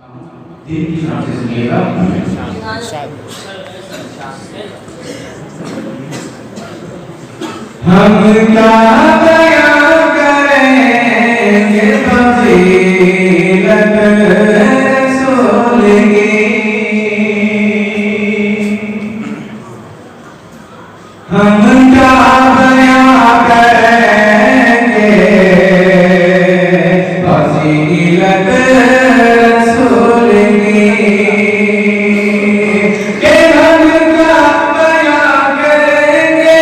दिन की शाम से सुनिएगा। हम क्या बयां करेंगे फजीलत रसूल की, हम क्या बयां करेंगे फजीलत रसूल की, के हम क्या बयां करेंगे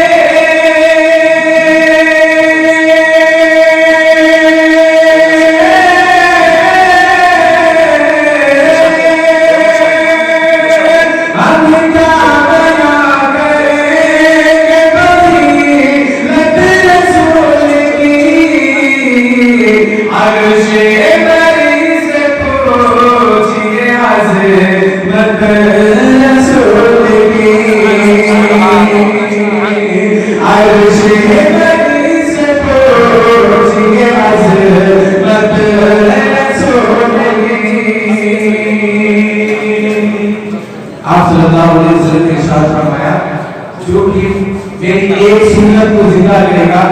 आप सल्लल्लाहु अलैहि वसल्लम ने इरशाद फरमाया, जो कि मेरी एक सुन्नत को जिंदा करेगा,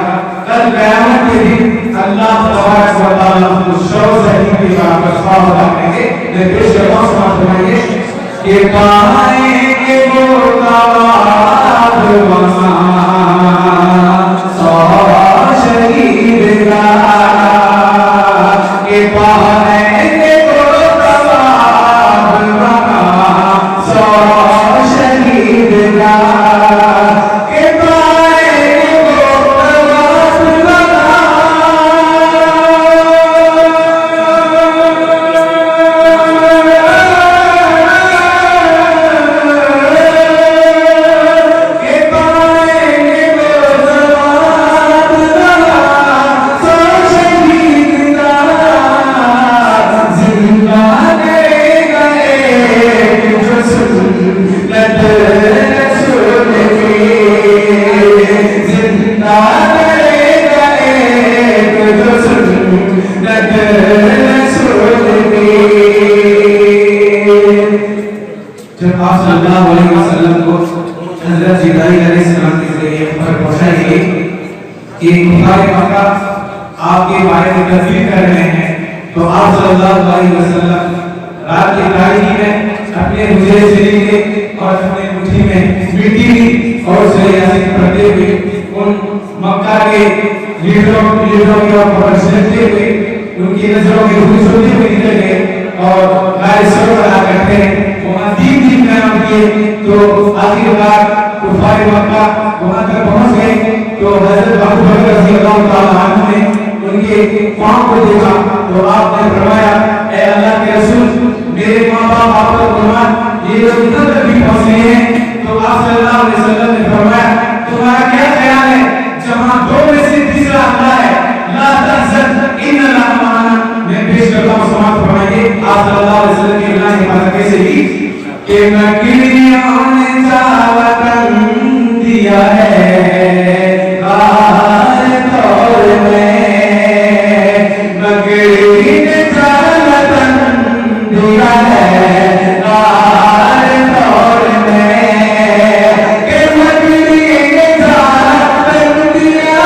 कल क़यामत के दिन अल्लाह तबारक व तआला उसको शौक़ से के बराबर सवाब अता करेंगे। निर्देश करना समाज फरमाइए कि पाएंगे वो तवाब वहाँ सौ शहीद का, के पाएंगे वो तवाब वहाँ सौ शहीद का, के पाएंगे वो तवाब वहाँ जब आप सल्लल्लाहु अलैहि वसल्लम को हज़रत जिब्राइल अलैहिस्सलाम के ज़रिए खबर पहुंचाई गई कि कुफार मक्का आपके बारे में तस्दीक कर रहे हैं, तो आप सल्लल्लाहु अलैहि वसल्लम रात की तारीकी में अपने हुजरे से लेके और अपने मुट्ठी में मिट्टी ली और सूरह यासीन पढ़ते हुए उन मक्का के लीडरों की खबर सुनते हुए उनकी नजरों में घुस होते हुए निकल गए और गाय सर बना करते हैं वहाँ तीन दिन कयाम किए। तो आखिरकार कुफार मक्का वहाँ तक पहुँच गए, तो हज़रत अबू बकर रज़ियल्लाहु ताला अन्हु ने उनके पाँव को देखा, तो आपने फरमाया, ऐ अल्लाह के रसूल, मेरे माँ बाप आप तक कुर्बान, ये लोग इधर तक भी पहुँच गए हैं। तो आप सल्लल्लाहु अलैहि वसल्लम ने फरमाया, तुम्हारा क्या ख्याल है, जहाँ दो में से तीसरा अल्लाह है, ला तहज़न इन्नल्लाह माना, मैं पेश करता हूँ समाप्त फरमाइए। आप सल्लल्लाहु अलैहि वसल्लम की अल्लाह ने हिफाजत कैसे की कि मकीनियों ने जावतन दिया है कार तौर में, मकीनी ने जावतन दिया है कार तौर में, कि मकीनी ने जावतन दिया